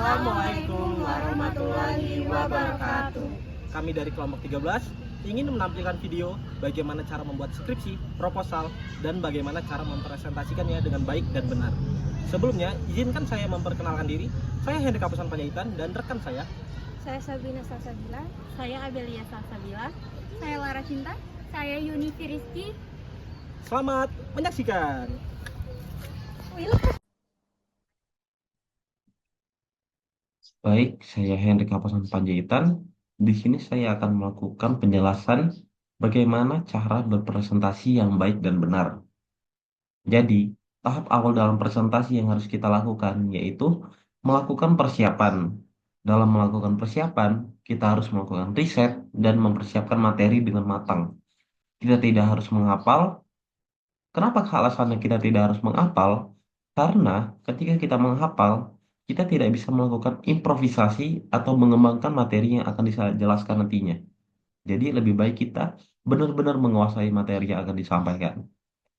Assalamualaikum warahmatullahi wabarakatuh. Kami dari kelompok 13 ingin menampilkan video bagaimana cara membuat skripsi, proposal, dan bagaimana cara mempresentasikannya dengan baik dan benar. Sebelumnya, izinkan saya memperkenalkan diri. Saya Hendrik Kapusan Panjaitan dan rekan saya. Saya Sabina Salsabila. Saya Abelia Salsabila. Saya Lara Cinta. Saya Yuni Firiski. Selamat menyaksikan. Baik, saya Hendrik Kapusan Panjaitan. Di sini saya akan melakukan penjelasan bagaimana cara berpresentasi yang baik dan benar. Jadi, tahap awal dalam presentasi yang harus kita lakukan yaitu melakukan persiapan. Dalam melakukan persiapan, kita harus melakukan riset dan mempersiapkan materi dengan matang. Kita tidak harus menghafal. Kenapa alasannya kita tidak harus menghafal? Karena ketika kita menghafal, kita tidak bisa melakukan improvisasi atau mengembangkan materi yang akan dijelaskan nantinya. Jadi lebih baik kita benar-benar menguasai materi yang akan disampaikan.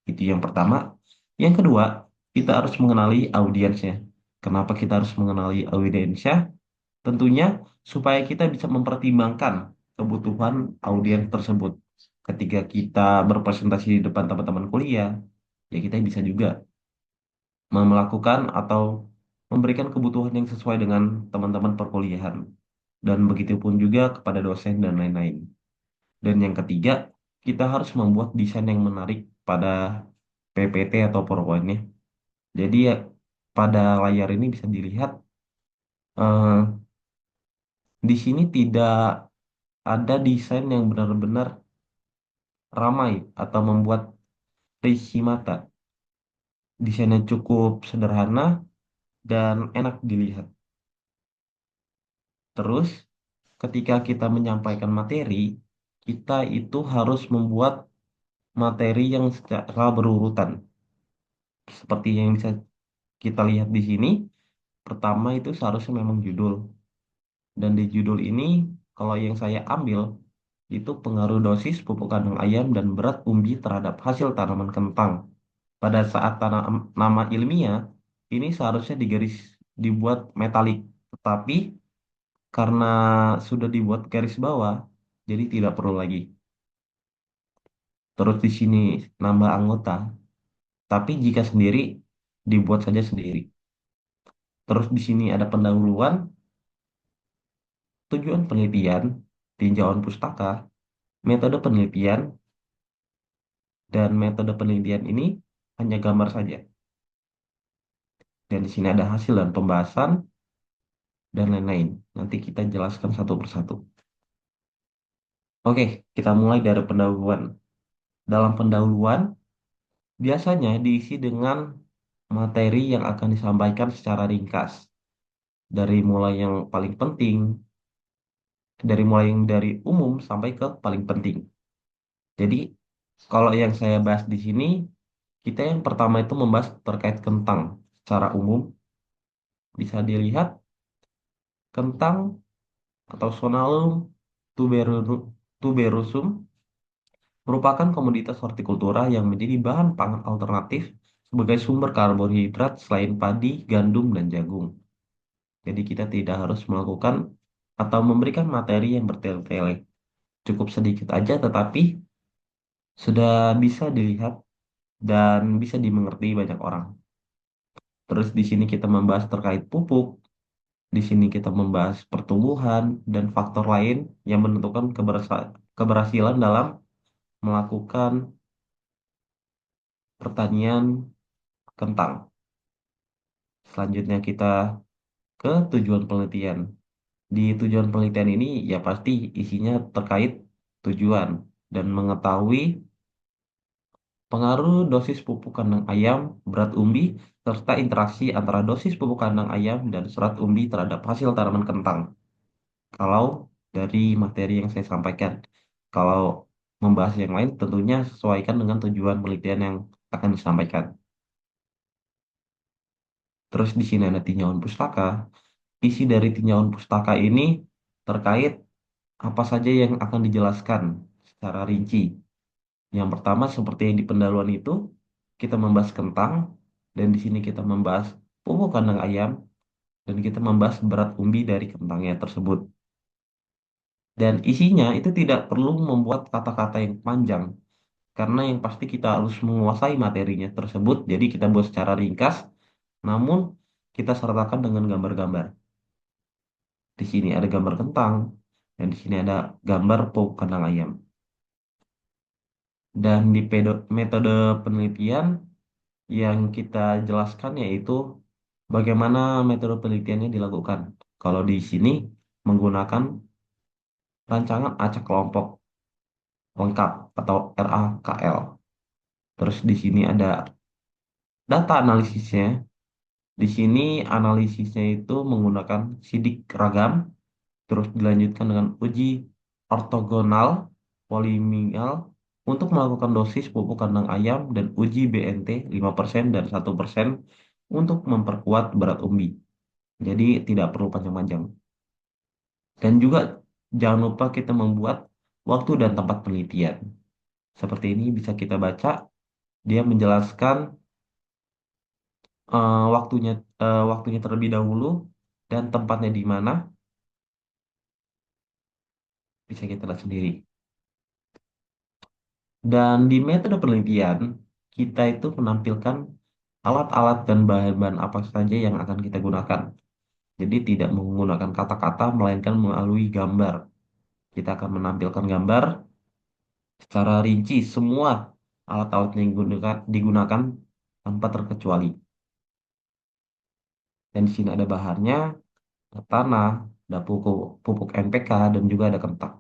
Itu yang pertama. Yang kedua, kita harus mengenali audiensnya. Kenapa kita harus mengenali audiensnya? Tentunya supaya kita bisa mempertimbangkan kebutuhan audiens tersebut. Ketika kita berpresentasi di depan teman-teman kuliah, ya kita bisa juga melakukan atau memberikan kebutuhan yang sesuai dengan teman-teman perkuliahan. Dan begitu pun juga kepada dosen dan lain-lain. Dan yang ketiga, kita harus membuat desain yang menarik pada PPT atau PowerPoint-nya. Jadi ya, pada layar ini bisa dilihat di sini tidak ada desain yang benar-benar ramai atau membuat risih mata. Desainnya cukup sederhana dan enak dilihat. Terus, ketika kita menyampaikan materi, kita itu harus membuat materi yang secara berurutan. Seperti yang bisa kita lihat di sini, pertama itu seharusnya memang judul. Dan di judul ini, kalau yang saya ambil, itu pengaruh dosis pupuk kandang ayam dan berat umbi terhadap hasil tanaman kentang. Pada saat nama ilmiah, ini seharusnya dibuat metalik. Tetapi karena sudah dibuat garis bawah, jadi tidak perlu lagi. Terus di sini nambah anggota, tapi jika sendiri, dibuat saja sendiri. Terus di sini ada pendahuluan, tujuan penelitian, tinjauan pustaka, metode penelitian, dan metode penelitian ini hanya gambar saja. Dan di sini ada hasil dan pembahasan, dan lain-lain. Nanti kita jelaskan satu persatu. Oke, kita mulai dari pendahuluan. Dalam pendahuluan, biasanya diisi dengan materi yang akan disampaikan secara ringkas. Dari mulai yang paling penting, dari mulai yang dari umum sampai ke paling penting. Jadi, kalau yang saya bahas di sini, kita yang pertama itu membahas terkait kentang secara umum. Bisa dilihat kentang atau Sonalum tuberosum merupakan komoditas hortikultura yang menjadi bahan pangan alternatif sebagai sumber karbohidrat selain padi, gandum, dan jagung. Jadi kita tidak harus melakukan atau memberikan materi yang bertele-tele. Cukup sedikit aja tetapi sudah bisa dilihat dan bisa dimengerti banyak orang. Terus di sini kita membahas terkait pupuk, di sini kita membahas pertumbuhan dan faktor lain yang menentukan keberhasilan dalam melakukan pertanian kentang. Selanjutnya kita ke tujuan penelitian. Di tujuan penelitian ini ya pasti isinya terkait tujuan dan mengetahui pengaruh dosis pupuk kandang ayam, berat umbi, serta interaksi antara dosis pupuk kandang ayam dan serat umbi terhadap hasil tanaman kentang. Kalau dari materi yang saya sampaikan, kalau membahas yang lain tentunya sesuaikan dengan tujuan penelitian yang akan disampaikan. Terus di sini ada tinjauan pustaka. Isi dari tinjauan pustaka ini terkait apa saja yang akan dijelaskan secara rinci. Yang pertama seperti yang di pendahuluan itu, kita membahas kentang dan di sini kita membahas pupuk kandang ayam dan kita membahas berat umbi dari kentangnya tersebut. Dan isinya itu tidak perlu membuat kata-kata yang panjang, karena yang pasti kita harus menguasai materinya tersebut. Jadi kita buat secara ringkas, namun kita sertakan dengan gambar-gambar. Di sini ada gambar kentang, dan di sini ada gambar pop kandang ayam. Dan di metode penelitian yang kita jelaskan yaitu bagaimana metode penelitiannya dilakukan. Kalau di sini menggunakan rancangan acak kelompok lengkap atau RAKL. Terus di sini ada data analisisnya. Di sini analisisnya itu menggunakan sidik ragam, terus dilanjutkan dengan uji ortogonal polinomial untuk melakukan dosis pupuk kandang ayam dan uji BNT 5% dan 1% untuk memperkuat berat umbi. Jadi tidak perlu panjang-panjang. Dan juga jangan lupa kita membuat waktu dan tempat penelitian. Seperti ini bisa kita baca, dia menjelaskan waktunya waktunya terlebih dahulu dan tempatnya di mana bisa kita lihat sendiri. Dan di metode penelitian, kita itu menampilkan alat-alat dan bahan-bahan apa saja yang akan kita gunakan. Jadi tidak menggunakan kata-kata, melainkan melalui gambar. Kita akan menampilkan gambar secara rinci semua alat-alat yang digunakan tanpa terkecuali. Dan di sini ada bahannya, ada tanah, ada pupuk, pupuk NPK, dan juga ada kentang.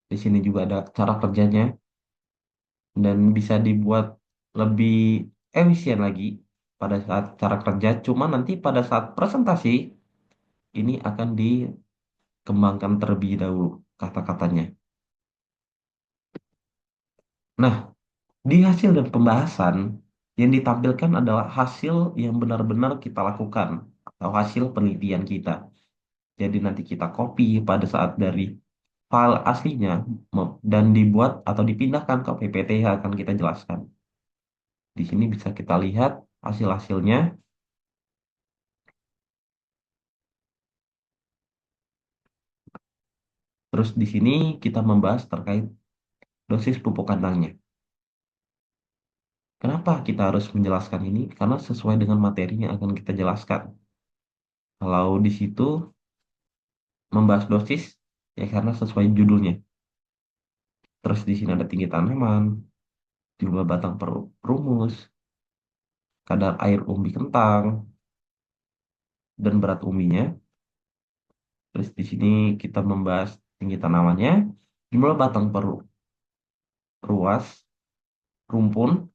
Di sini juga ada cara kerjanya dan bisa dibuat lebih efisien lagi pada saat cara kerja. Cuma nanti pada saat presentasi ini akan dikembangkan terlebih dahulu kata-katanya. Nah, di hasil dan pembahasan yang ditampilkan adalah hasil yang benar-benar kita lakukan atau hasil penelitian kita. Jadi nanti kita copy pada saat dari file aslinya dan dibuat atau dipindahkan ke PPT yang akan kita jelaskan. Di sini bisa kita lihat hasil-hasilnya. Terus di sini kita membahas terkait dosis pupuk kandangnya. Kenapa kita harus menjelaskan ini? Karena sesuai dengan materi yang akan kita jelaskan. Kalau di situ membahas dosis, ya karena sesuai judulnya. Terus di sini ada tinggi tanaman, jumlah batang per rumus, kadar air umbi kentang, dan berat umbinya. Terus di sini kita membahas tinggi tanamannya, jumlah batang per ruas, rumpun,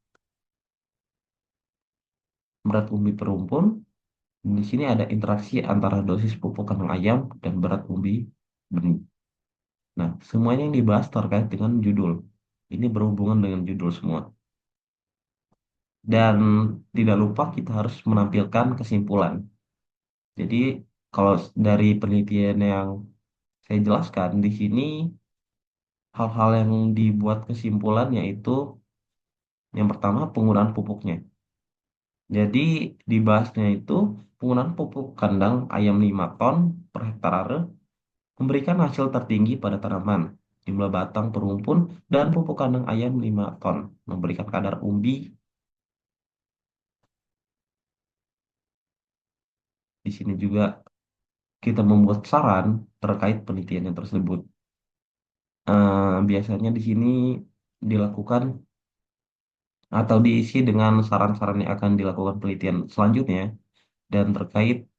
berat umbi per rumpun. Di sini ada interaksi antara dosis pupuk kandang ayam dan berat umbi benih. Nah, semuanya yang dibahas terkait dengan judul. Ini berhubungan dengan judul semua. Dan tidak lupa kita harus menampilkan kesimpulan. Jadi, kalau dari penelitian yang saya jelaskan di sini, hal-hal yang dibuat kesimpulan yaitu yang pertama penggunaan pupuknya. Jadi, dibahasnya itu penggunaan pupuk kandang ayam 5 ton per hektar memberikan hasil tertinggi pada tanaman, jumlah batang per rumpun, dan pupuk kandang ayam 5 ton, memberikan kadar umbi. Di sini juga kita membuat saran terkait penelitian yang tersebut. Biasanya di sini dilakukan atau diisi dengan saran-saran yang akan dilakukan penelitian selanjutnya dan terkait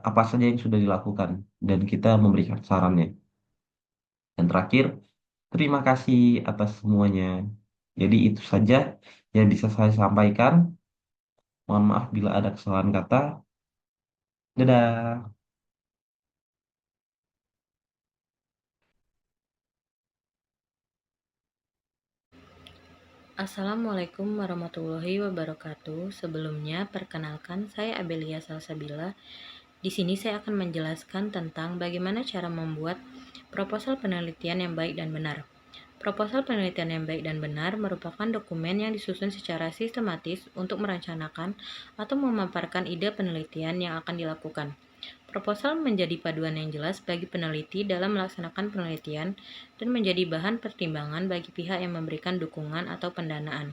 apa saja yang sudah dilakukan dan kita memberikan sarannya. Dan terakhir, terima kasih atas semuanya. Jadi itu saja yang bisa saya sampaikan. Mohon maaf bila ada kesalahan kata. Dadah. Assalamualaikum warahmatullahi wabarakatuh. Sebelumnya, perkenalkan saya Abelia Salsabila. Di sini saya akan menjelaskan tentang bagaimana cara membuat proposal penelitian yang baik dan benar. Proposal penelitian yang baik dan benar merupakan dokumen yang disusun secara sistematis untuk merencanakan atau memaparkan ide penelitian yang akan dilakukan. Proposal menjadi paduan yang jelas bagi peneliti dalam melaksanakan penelitian dan menjadi bahan pertimbangan bagi pihak yang memberikan dukungan atau pendanaan.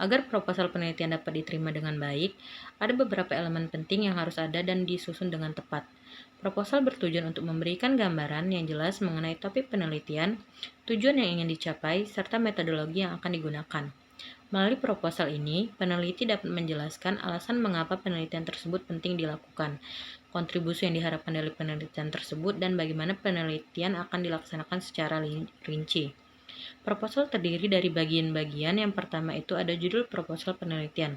Agar proposal penelitian dapat diterima dengan baik, ada beberapa elemen penting yang harus ada dan disusun dengan tepat. Proposal bertujuan untuk memberikan gambaran yang jelas mengenai topik penelitian, tujuan yang ingin dicapai, serta metodologi yang akan digunakan. Melalui proposal ini, peneliti dapat menjelaskan alasan mengapa penelitian tersebut penting dilakukan, kontribusi yang diharapkan dari penelitian tersebut, dan bagaimana penelitian akan dilaksanakan secara rinci. Proposal terdiri dari bagian-bagian. Yang pertama itu ada judul proposal penelitian.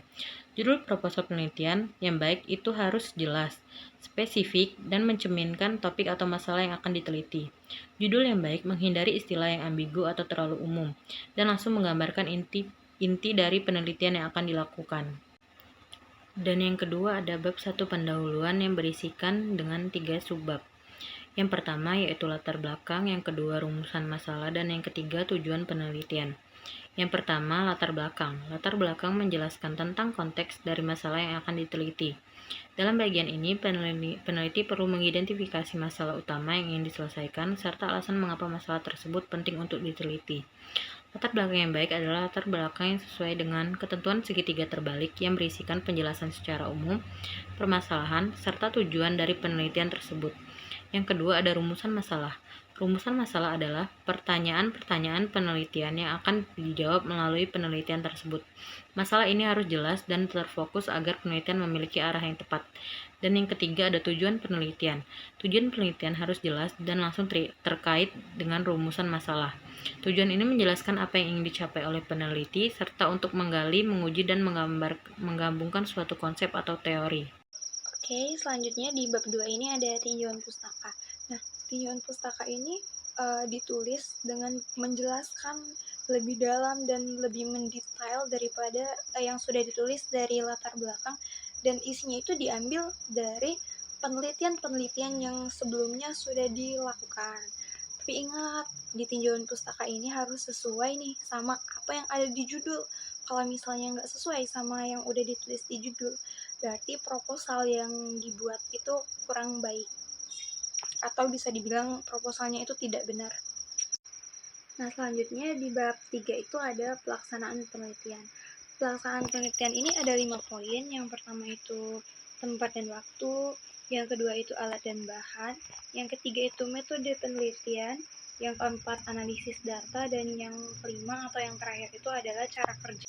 Judul proposal penelitian yang baik itu harus jelas, spesifik, dan mencerminkan topik atau masalah yang akan diteliti. Judul yang baik menghindari istilah yang ambigu atau terlalu umum, dan langsung menggambarkan inti dari penelitian yang akan dilakukan. Dan yang kedua ada bab 1 pendahuluan yang berisikan dengan 3 subbab. Yang pertama yaitu latar belakang, yang kedua rumusan masalah, dan yang ketiga tujuan penelitian. Yang pertama, latar belakang. Latar belakang menjelaskan tentang konteks dari masalah yang akan diteliti. Dalam bagian ini, peneliti perlu mengidentifikasi masalah utama yang ingin diselesaikan, serta alasan mengapa masalah tersebut penting untuk diteliti. Latar belakang yang baik adalah latar belakang yang sesuai dengan ketentuan segitiga terbalik yang berisikan penjelasan secara umum, permasalahan, serta tujuan dari penelitian tersebut. Yang kedua ada rumusan masalah. Rumusan masalah adalah pertanyaan-pertanyaan penelitian yang akan dijawab melalui penelitian tersebut. Masalah ini harus jelas dan terfokus agar penelitian memiliki arah yang tepat. Dan yang ketiga ada tujuan penelitian. Tujuan penelitian harus jelas dan langsung terkait dengan rumusan masalah. Tujuan ini menjelaskan apa yang ingin dicapai oleh peneliti, serta untuk menggali, menguji, dan menggabungkan suatu konsep atau teori. Oke, selanjutnya di bab 2 ini ada tinjauan pustaka. Nah, tinjauan pustaka ini ditulis dengan menjelaskan lebih dalam dan lebih mendetail daripada yang sudah ditulis dari latar belakang, dan isinya itu diambil dari penelitian-penelitian yang sebelumnya sudah dilakukan. Tapi ingat, di tinjauan pustaka ini harus sesuai nih sama apa yang ada di judul. Kalau misalnya nggak sesuai sama yang udah ditulis di judul, berarti proposal yang dibuat itu kurang baik, atau bisa dibilang proposalnya itu tidak benar. Nah, selanjutnya di bab 3 itu ada pelaksanaan penelitian. Pelaksanaan penelitian ini ada 5 poin. Yang pertama itu tempat dan waktu, yang kedua itu alat dan bahan, yang ketiga itu metode penelitian, yang keempat analisis data, dan yang kelima atau yang terakhir itu adalah cara kerja.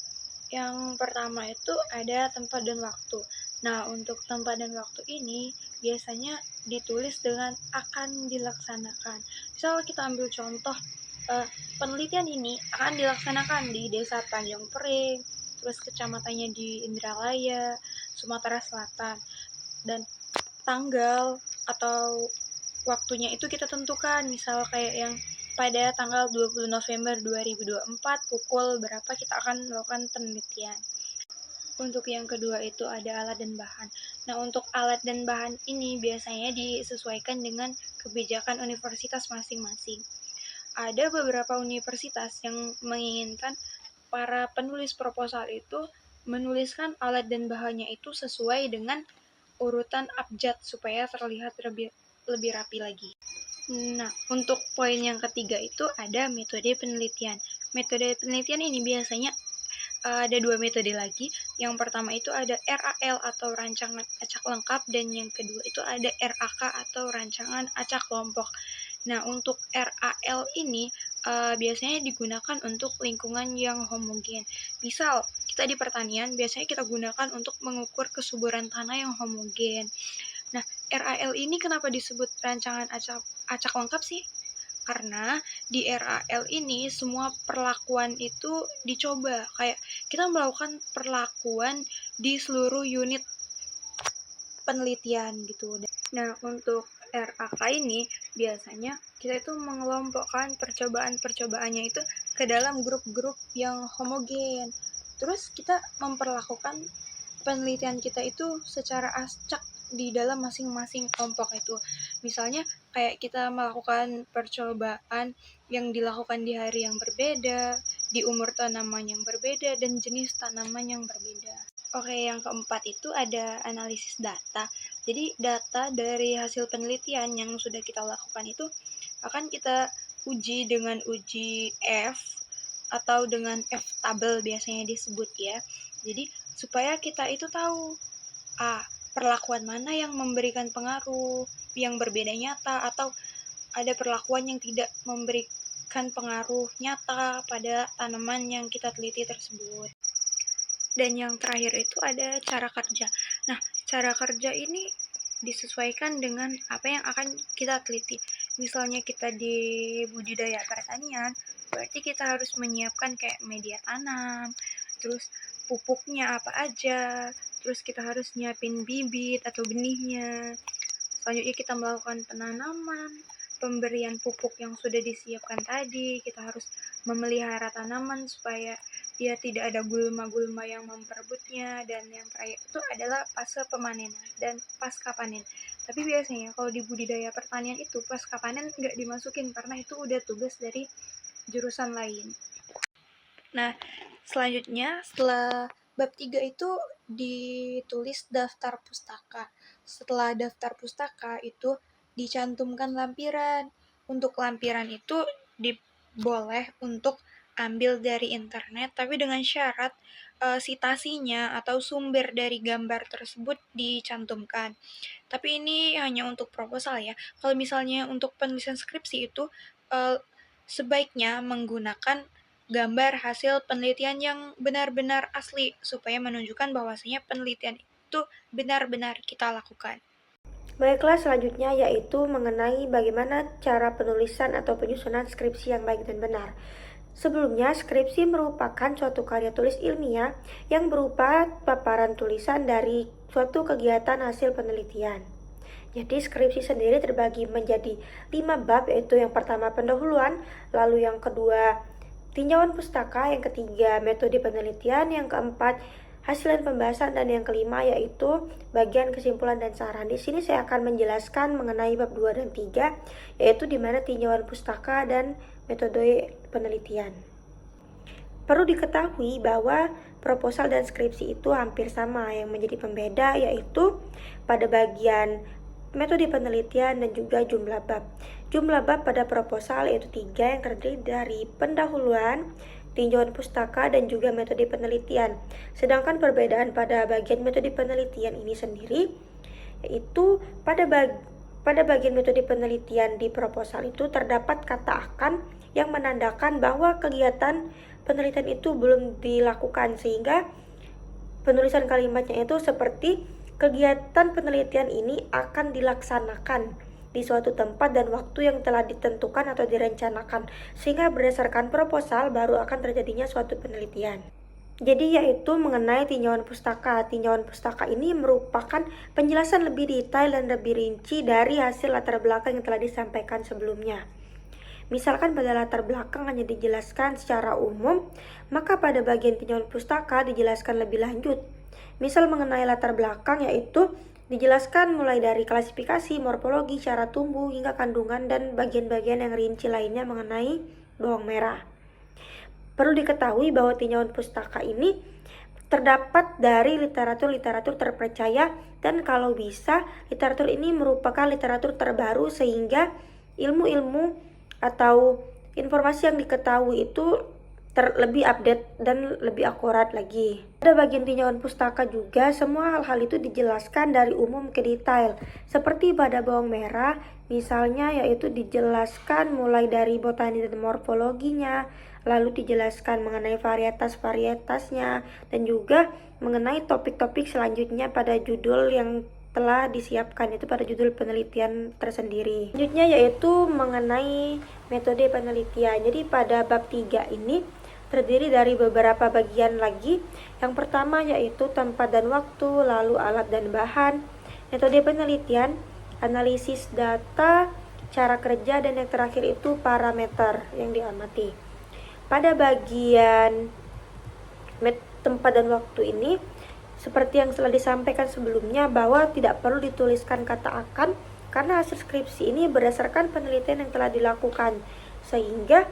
Yang pertama itu ada tempat dan waktu. Nah, untuk tempat dan waktu ini biasanya ditulis dengan akan dilaksanakan. Misal kita ambil contoh, penelitian ini akan dilaksanakan di Desa Tanjung Pering, terus kecamatannya di Indralaya, Sumatera Selatan, dan tanggal atau waktunya itu kita tentukan, misal kayak yang pada tanggal 20 November 2024 pukul berapa kita akan melakukan penelitian. Untuk yang kedua itu ada alat dan bahan. Nah, untuk alat dan bahan ini biasanya disesuaikan dengan kebijakan universitas masing-masing. Ada beberapa universitas yang menginginkan para penulis proposal itu menuliskan alat dan bahannya itu sesuai dengan urutan abjad supaya terlihat lebih rapi lagi. Nah, untuk poin yang ketiga itu ada metode penelitian. Metode penelitian ini biasanya ada 2 metode lagi. Yang pertama itu ada RAL atau rancangan acak lengkap, dan yang kedua itu ada RAK atau rancangan acak kelompok. Nah, untuk RAL ini biasanya digunakan untuk lingkungan yang homogen. Misal, kita di pertanian biasanya kita gunakan untuk mengukur kesuburan tanah yang homogen. Nah, RAL ini kenapa disebut rancangan acak lengkap sih? Karena di RAL ini semua perlakuan itu dicoba. Kayak kita melakukan perlakuan di seluruh unit penelitian gitu. Nah, untuk RAK ini biasanya kita itu mengelompokkan percobaan-percobaannya itu ke dalam grup-grup yang homogen. Terus kita memperlakukan penelitian kita itu secara acak di dalam masing-masing kelompok itu. Misalnya kayak kita melakukan percobaan yang dilakukan di hari yang berbeda, di umur tanaman yang berbeda, dan jenis tanaman yang berbeda. Oke, yang keempat itu ada analisis data. Jadi data dari hasil penelitian yang sudah kita lakukan itu akan kita uji dengan uji F atau dengan F-tabel biasanya disebut ya. Jadi supaya kita itu tahu perlakuan mana yang memberikan pengaruh yang berbeda nyata, atau ada perlakuan yang tidak memberikan pengaruh nyata pada tanaman yang kita teliti tersebut. Dan yang terakhir itu ada cara kerja. Nah, cara kerja ini disesuaikan dengan apa yang akan kita teliti. Misalnya kita di budidaya pertanian, berarti kita harus menyiapkan kayak media tanam, terus pupuknya apa aja, terus kita harus nyiapin bibit atau benihnya. Selanjutnya kita melakukan penanaman, pemberian pupuk yang sudah disiapkan tadi. Kita harus memelihara tanaman supaya dia tidak ada gulma-gulma yang memperebutnya. Dan yang terakhir itu adalah fase pemanenan dan pasca panen. Tapi biasanya kalau di budidaya pertanian itu pasca panen nggak dimasukin karena itu udah tugas dari jurusan lain. Nah, selanjutnya setelah bab 3 itu ditulis daftar pustaka. Setelah daftar pustaka itu dicantumkan lampiran. Untuk lampiran itu boleh untuk ambil dari internet, tapi dengan syarat sitasinya atau sumber dari gambar tersebut dicantumkan. Tapi ini hanya untuk proposal ya. Kalau misalnya untuk penulisan skripsi itu sebaiknya menggunakan gambar hasil penelitian yang benar-benar asli supaya menunjukkan bahwasanya penelitian itu benar-benar kita lakukan. Baiklah, selanjutnya yaitu mengenai bagaimana cara penulisan atau penyusunan skripsi yang baik dan benar. Sebelumnya, skripsi merupakan suatu karya tulis ilmiah yang berupa paparan tulisan dari suatu kegiatan hasil penelitian. Jadi skripsi sendiri terbagi menjadi 5 bab, yaitu yang pertama pendahuluan, lalu yang kedua tinjauan pustaka, yang ketiga metode penelitian, yang keempat hasil dan pembahasan, dan yang kelima yaitu bagian kesimpulan dan saran. Di sini saya akan menjelaskan mengenai bab 2 dan 3, yaitu di mana tinjauan pustaka dan metode penelitian. Perlu diketahui bahwa proposal dan skripsi itu hampir sama. Yang menjadi pembeda yaitu pada bagian metode penelitian dan juga jumlah bab. Jumlah bab pada proposal yaitu 3 yang terdiri dari pendahuluan, tinjauan pustaka, dan juga metode penelitian. Sedangkan perbedaan pada bagian metode penelitian ini sendiri yaitu pada bagian metode penelitian di proposal itu terdapat kata akan yang menandakan bahwa kegiatan penelitian itu belum dilakukan, sehingga penulisan kalimatnya itu seperti kegiatan penelitian ini akan dilaksanakan di suatu tempat dan waktu yang telah ditentukan atau direncanakan, sehingga berdasarkan proposal baru akan terjadinya suatu penelitian. Jadi yaitu mengenai tinjauan pustaka. Tinjauan pustaka ini merupakan penjelasan lebih detail dan lebih rinci dari hasil latar belakang yang telah disampaikan sebelumnya. Misalkan pada latar belakang hanya dijelaskan secara umum, maka pada bagian tinjauan pustaka dijelaskan lebih lanjut. Misal mengenai latar belakang yaitu dijelaskan mulai dari klasifikasi, morfologi, cara tumbuh, hingga kandungan dan bagian-bagian yang rinci lainnya mengenai bawang merah. Perlu diketahui bahwa tinjauan pustaka ini terdapat dari literatur-literatur terpercaya, dan kalau bisa literatur ini merupakan literatur terbaru sehingga ilmu-ilmu atau informasi yang diketahui itu lebih update dan lebih akurat lagi. Pada bagian tinjauan pustaka juga semua hal-hal itu dijelaskan dari umum ke detail. Seperti pada bawang merah misalnya, yaitu dijelaskan mulai dari botani dan morfologinya, lalu dijelaskan mengenai varietas-varietasnya, dan juga mengenai topik-topik selanjutnya pada judul yang telah disiapkan, itu pada judul penelitian tersendiri. Selanjutnya yaitu mengenai metode penelitian. Jadi pada bab 3 ini terdiri dari beberapa bagian lagi. Yang pertama yaitu tempat dan waktu, lalu alat dan bahan, metode penelitian, analisis data, cara kerja, dan yang terakhir itu parameter yang diamati. Pada bagian tempat dan waktu ini Seperti yang telah disampaikan sebelumnya bahwa tidak perlu dituliskan kata akan karena hasil skripsi ini berdasarkan penelitian yang telah dilakukan, sehingga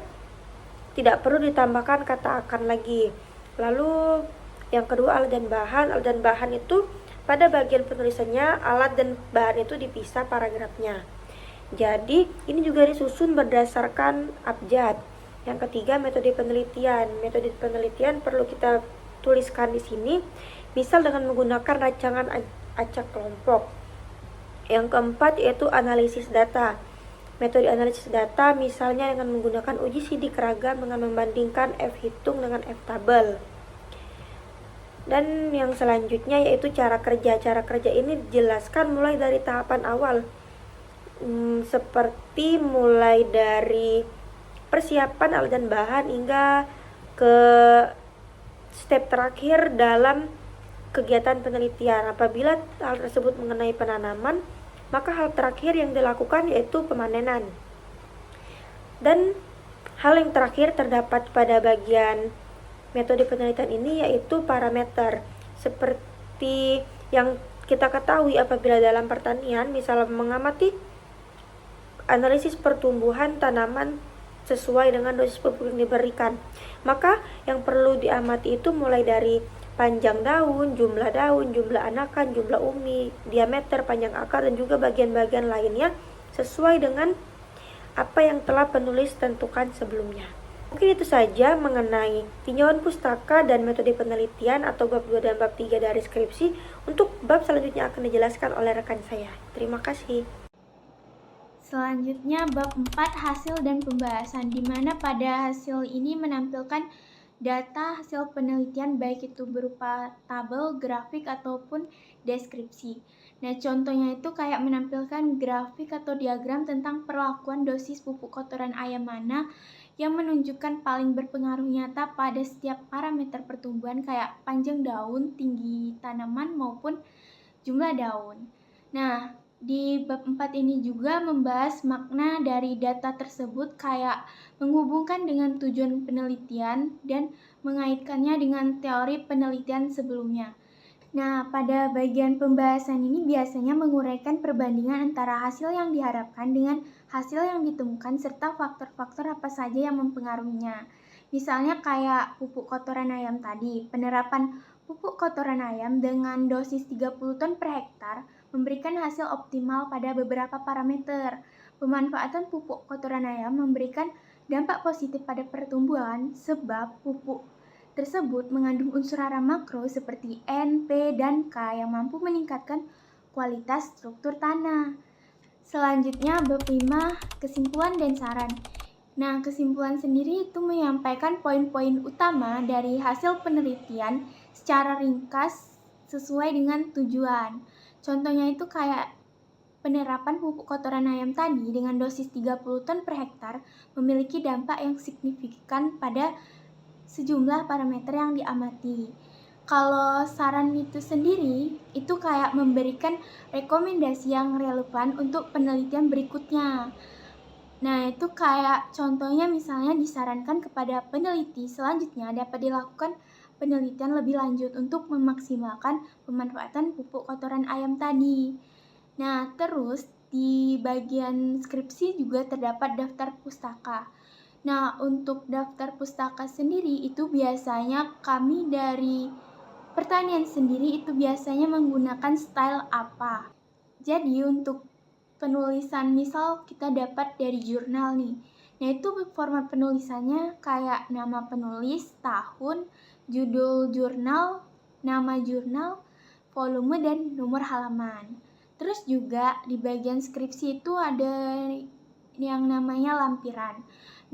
tidak perlu ditambahkan kata akan lagi. Lalu yang kedua, alat dan bahan. Alat dan bahan itu pada bagian penulisannya alat dan bahan itu dipisah paragrafnya. Jadi ini juga disusun berdasarkan abjad. Yang ketiga, metode penelitian. Metode penelitian perlu kita tuliskan di sini, misal dengan menggunakan rancangan acak kelompok. Yang keempat yaitu analisis data. Metode analisis data misalnya dengan menggunakan uji sidik ragam dengan membandingkan F hitung dengan F tabel. Dan yang selanjutnya yaitu cara kerja. Cara kerja ini dijelaskan mulai dari tahapan awal, seperti mulai dari persiapan alat dan bahan hingga ke step terakhir dalam kegiatan penelitian. Apabila hal tersebut mengenai penanaman, maka hal terakhir yang dilakukan yaitu pemanenan. Dan hal yang terakhir terdapat pada bagian metode penelitian ini yaitu parameter. Seperti yang kita ketahui apabila dalam pertanian, misalnya mengamati analisis pertumbuhan tanaman sesuai dengan dosis pupuk yang diberikan, maka yang perlu diamati itu mulai dari panjang daun, jumlah anakan, jumlah umi, diameter, panjang akar, dan juga bagian-bagian lainnya sesuai dengan apa yang telah penulis tentukan sebelumnya. Mungkin itu saja mengenai tinjauan pustaka dan metode penelitian atau bab 2 dan bab 3 dari skripsi. Untuk bab selanjutnya akan dijelaskan oleh rekan saya. Terima kasih. Selanjutnya bab 4 hasil dan pembahasan, di mana pada hasil ini menampilkan data hasil penelitian baik itu berupa tabel, grafik, ataupun deskripsi. Nah, contohnya itu kayak menampilkan grafik atau diagram tentang perlakuan dosis pupuk kotoran ayam mana yang menunjukkan paling berpengaruh nyata pada setiap parameter pertumbuhan kayak panjang daun, tinggi tanaman, maupun jumlah daun. Nah, di bab 4 ini juga membahas makna dari data tersebut kayak menghubungkan dengan tujuan penelitian dan mengaitkannya dengan teori penelitian sebelumnya. Nah, pada bagian pembahasan ini biasanya menguraikan perbandingan antara hasil yang diharapkan dengan hasil yang ditemukan serta faktor-faktor apa saja yang mempengaruhinya. Misalnya kayak pupuk kotoran ayam tadi, penerapan pupuk kotoran ayam dengan dosis 30 ton per hektar memberikan hasil optimal pada beberapa parameter. Pemanfaatan pupuk kotoran ayam memberikan dampak positif pada pertumbuhan sebab pupuk tersebut mengandung unsur hara makro seperti N, P, dan K yang mampu meningkatkan kualitas struktur tanah. Selanjutnya bab 5 kesimpulan dan saran. Nah, kesimpulan sendiri itu menyampaikan poin-poin utama dari hasil penelitian secara ringkas sesuai dengan tujuan. Contohnya itu kayak penerapan pupuk kotoran ayam tadi dengan dosis 30 ton per hektar memiliki dampak yang signifikan pada sejumlah parameter yang diamati. Kalau saran itu sendiri, itu kayak memberikan rekomendasi yang relevan untuk penelitian berikutnya. Nah, itu kayak contohnya misalnya disarankan kepada peneliti selanjutnya dapat dilakukan penelitian lebih lanjut untuk memaksimalkan pemanfaatan pupuk kotoran ayam tadi. Nah, terus di bagian skripsi juga terdapat daftar pustaka. Nah, untuk daftar pustaka sendiri itu biasanya kami dari pertanian sendiri itu biasanya menggunakan style apa. Jadi untuk penulisan misal kita dapat dari jurnal nih. Nah, itu format penulisannya kayak nama penulis, tahun, judul jurnal, nama jurnal, volume, dan nomor halaman. Terus juga di bagian skripsi itu ada yang namanya lampiran.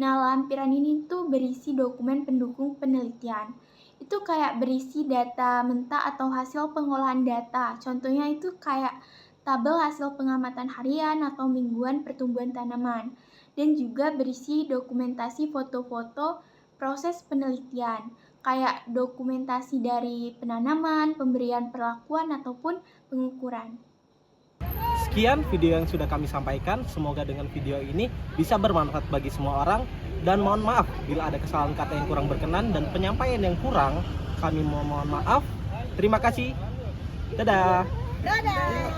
Nah, lampiran ini tuh berisi dokumen pendukung penelitian. Itu kayak berisi data mentah atau hasil pengolahan data. Contohnya itu kayak tabel hasil pengamatan harian atau mingguan pertumbuhan tanaman. Dan juga berisi dokumentasi foto-foto proses penelitian. Kayak dokumentasi dari penanaman, pemberian perlakuan, ataupun pengukuran. Sekian video yang sudah kami sampaikan. Semoga dengan video ini bisa bermanfaat bagi semua orang. Dan mohon maaf bila ada kesalahan kata yang kurang berkenan dan penyampaian yang kurang. Kami mohon maaf. Terima kasih. Dadah. Dadah.